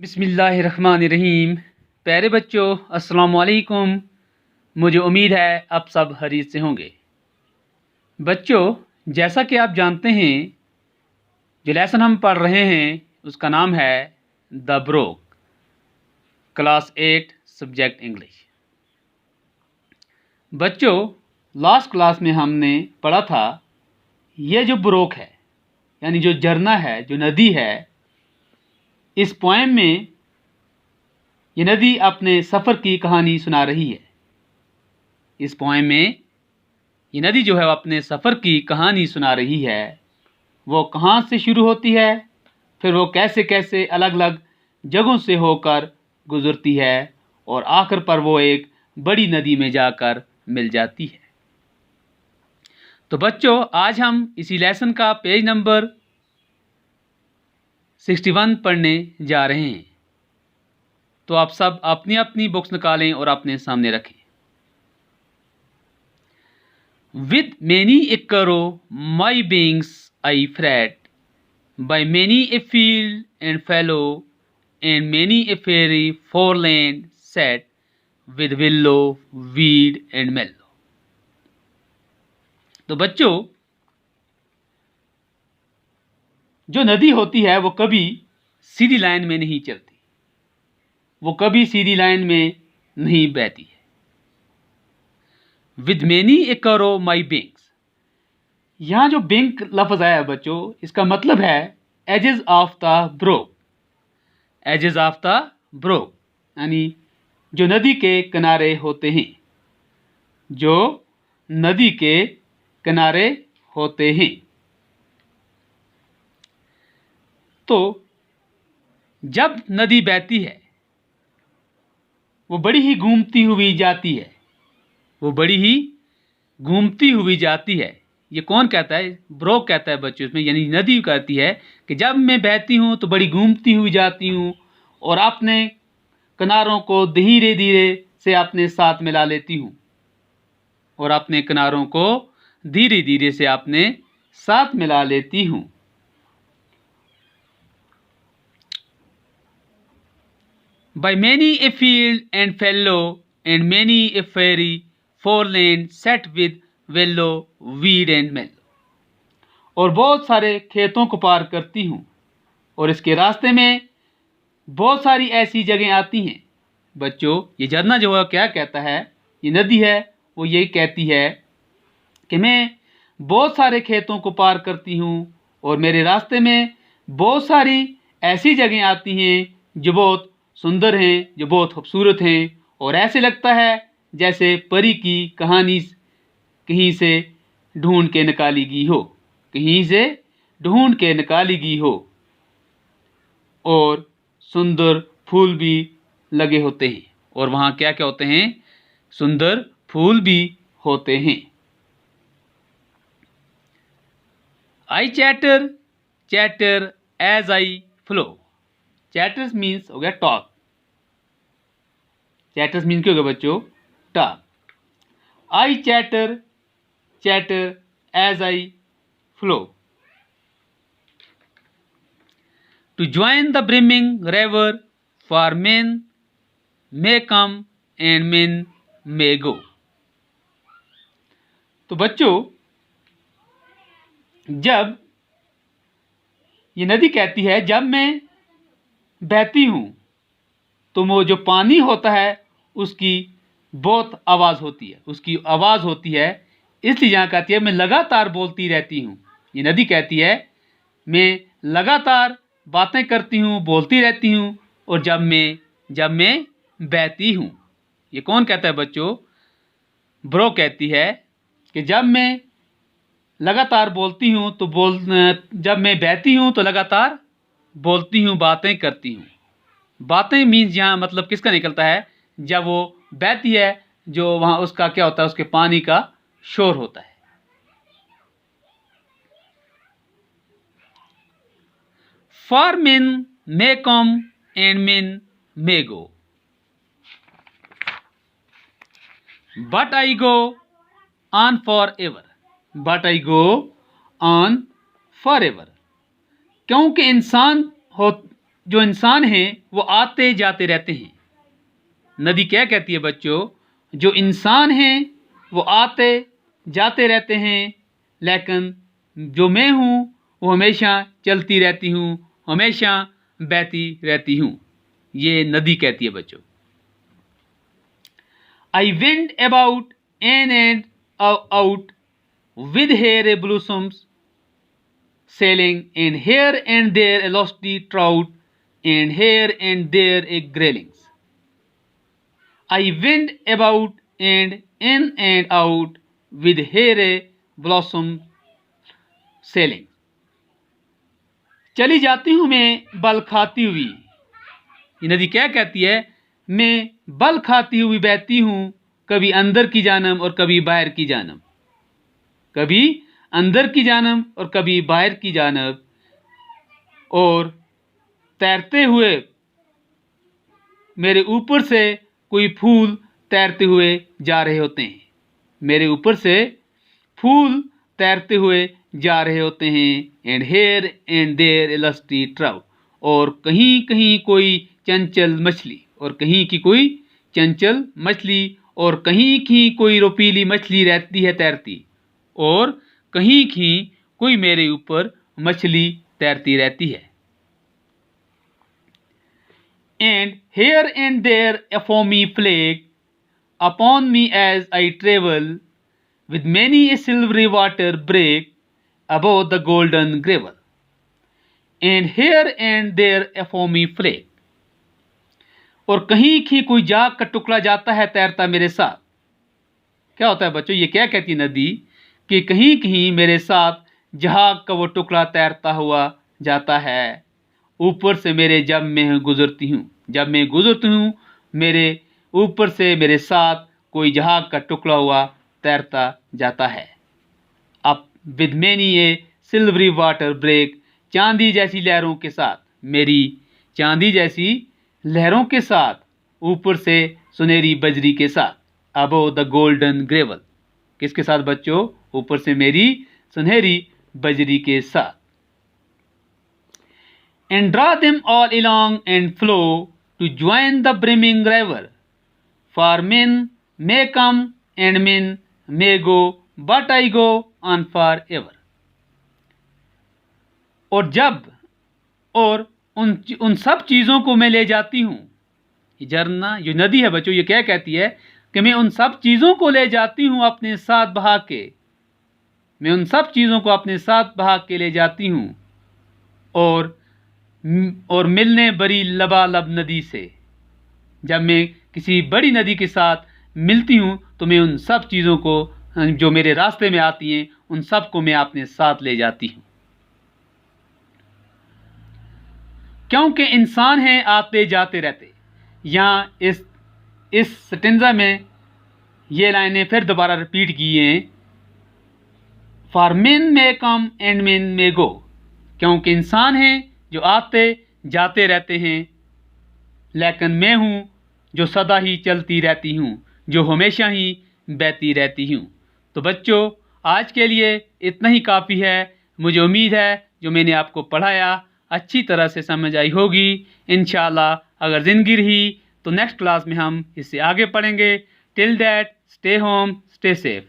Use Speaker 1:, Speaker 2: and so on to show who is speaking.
Speaker 1: बिस्मिल्लाहिर्रहमानिर्रहीम। प्यारे बच्चों, अस्सलाम वालेकुम। मुझे उम्मीद है आप सब खैरियत से होंगे। बच्चों, जैसा कि आप जानते हैं, जो लेसन हम पढ़ रहे हैं उसका नाम है the broke, class 8 subject English. बच्चों, लास्ट क्लास में हमने पढ़ा था ये जो ब्रोक है यानी जो झरना है, जो नदी है, इस पोएम में ये नदी अपने सफ़र की कहानी सुना रही है। इस पोएम में ये नदी जो है वो अपने सफ़र की कहानी सुना रही है। वो कहाँ से शुरू होती है, फिर वो कैसे कैसे अलग अलग जगहों से होकर गुजरती है और आखिर पर वो एक बड़ी नदी में जाकर मिल जाती है। तो बच्चों, आज हम इसी लेसन का पेज नंबर 61 पढ़ने जा रहे हैं। तो आप सब अपनी अपनी बुक्स निकालें और अपने सामने रखें। With many a currow my wings I fret, by many a field and fallow, and many a fairy foreland set, with willow, weed and mallow। तो बच्चों, जो नदी होती है वो कभी सीधी लाइन में नहीं चलती, वो कभी सीधी लाइन में नहीं बहती है। With many a currow my wings, यहाँ जो बिंक लफ्ज आया है बच्चों, इसका मतलब है edges of the brook. Edges of the brook यानी जो नदी के किनारे होते हैं, जो नदी के किनारे होते हैं। तो जब नदी बहती है वो बड़ी ही घूमती हुई जाती है, वो बड़ी ही घूमती हुई जाती है। ये कौन कहता है? ब्रोक कहता है बच्चों इसमें, यानी नदी कहती है कि जब मैं बहती हूँ तो बड़ी घूमती हुई जाती हूँ और अपने किनारों को धीरे धीरे से अपने साथ मिला लेती हूँ, और अपने किनारों को धीरे धीरे से अपने साथ मिला लेती हूँ। By many a field and fallow, and many a fairy foreland set with willow, weed and mallow। और बहुत सारे खेतों को पार करती हूँ और इसके रास्ते में बहुत सारी ऐसी जगह आती हैं। बच्चों, ये झरना जो है क्या कहता है, ये नदी है, वो ये कहती है कि मैं बहुत सारे खेतों को पार करती हूँ और मेरे रास्ते में बहुत सारी ऐसी जगह आती हैं जो बहुत सुंदर हैं, जो बहुत खूबसूरत हैं, और ऐसे लगता है जैसे परी की कहानी कहीं से ढूंढ के निकाली गई हो, कहीं से ढूंढ के निकाली गई हो। और सुंदर फूल भी लगे होते हैं, और वहाँ क्या क्या होते हैं? सुंदर फूल भी होते हैं। I chatter chatter as I flow. Chatters means हो गया टॉक। चैटर्स मीन्स क्या हो गया बच्चों? Talk. I chatter chatter as I flow, to join the brimming river, for men may come and men may go। तो बच्चों, जब ये नदी कहती है जब मैं बहती हूँ तो वो जो पानी होता है उसकी बहुत आवाज़ होती है, उसकी आवाज़ होती है, इसलिए यहाँ कहती है मैं लगातार बोलती रहती हूँ। ये नदी कहती है मैं लगातार बातें करती हूँ, बोलती रहती हूँ, और जब मैं बहती हूँ। ये कौन कहता है बच्चों? ब्रो कहती है कि जब मैं लगातार बोलती हूँ तो जब मैं बहती हूँ तो लगातार बोलती हूँ, बातें करती हूँ। बातें मीन्स यहाँ मतलब किसका निकलता है? जब वो बहती है, जो वहाँ उसका क्या होता है, उसके पानी का शोर होता है। For men may come and men may go, but I go on forever। But I go on forever। क्योंकि जो इंसान हैं वो आते जाते रहते हैं। नदी क्या कहती है बच्चों? जो इंसान हैं वो आते जाते रहते हैं, लेकिन जो मैं हूँ वो हमेशा चलती रहती हूँ, हमेशा बहती रहती हूँ। ये नदी कहती है बच्चों। I went about in and out with here blossoms sailing, and here and there a lusty trout, and here and there a graylings. I went about and in and out with here blossoms sailing. चली जाती हूँ मैं बल खाती हुई। ये नदी क्या कहती है? मैं बल खाती हुई बहती हूँ, कभी अंदर की जानब और कभी बाहर की जानब, कभी अंदर की जानब और कभी बाहर की जानब, और तैरते हुए मेरे ऊपर से कोई फूल तैरते हुए जा रहे होते हैं। मेरे ऊपर से फूल तैरते हुए जा रहे होते हैं। And here and there a lusty trout, और कहीं कहीं कोई चंचल मछली, और कहीं की कोई चंचल मछली, और कहीं की कोई रोपीली मछली रहती है तैरती, और कहीं की कोई मेरे ऊपर मछली तैरती रहती है। And here and there a foamy flake upon me as I travel, with many a silvery water break above the golden gravel. And here and there a foamy flake, और कहीं की कोई जाग का टुकड़ा जाता है तैरता मेरे साथ। क्या होता है बच्चों? ये क्या कहती है नदी? कि कहीं कहीं मेरे साथ जहाज का वो टुकड़ा तैरता हुआ जाता है, ऊपर से मेरे जब मैं गुजरती हूँ, जब मैं गुजरती हूँ मेरे ऊपर से मेरे साथ कोई जहाज का टुकड़ा हुआ तैरता जाता है। अब with many a silvery water break, चांदी जैसी लहरों के साथ, मेरी चांदी जैसी लहरों के साथ, ऊपर से सुनहरी बजरी के साथ, अबो द गोल्डन ग्रेवल। किसके साथ बच्चों? ऊपर से मेरी सुनहरी बजरी के साथ। And draw them all along and flow to join the brimming river, for men may come and men may go, but I go on forever. और जब और उन सब चीज़ों को मैं ले जाती हूँ। ये झरना, ये नदी है बच्चों, ये क्या कहती है? कि मैं उन सब चीज़ों को ले जाती हूँ अपने साथ बहा के, मैं उन सब चीज़ों को अपने साथ बहा के ले जाती हूँ, और मिलने बड़ी लबालब नदी से। जब मैं किसी बड़ी नदी के साथ मिलती हूँ तो मैं उन सब चीज़ों को जो मेरे रास्ते में आती हैं, उन सब को मैं अपने साथ ले जाती हूँ। क्योंकि इंसान हैं आते जाते रहते। यहाँ इस स्टेंजा में ये लाइनें फिर दोबारा रिपीट की हैं। For men may come and men may go, क्योंकि इंसान हैं जो आते जाते रहते हैं, लेकिन मैं हूँ जो सदा ही चलती रहती हूँ, जो हमेशा ही बहती रहती हूँ। तो बच्चों, आज के लिए इतना ही काफ़ी है। मुझे उम्मीद है जो मैंने आपको पढ़ाया अच्छी तरह से समझ आई होगी। इंशाल्लाह अगर ज़िंदगी रही तो नेक्स्ट क्लास में हम इससे आगे पढ़ेंगे। Till that, stay home, stay safe.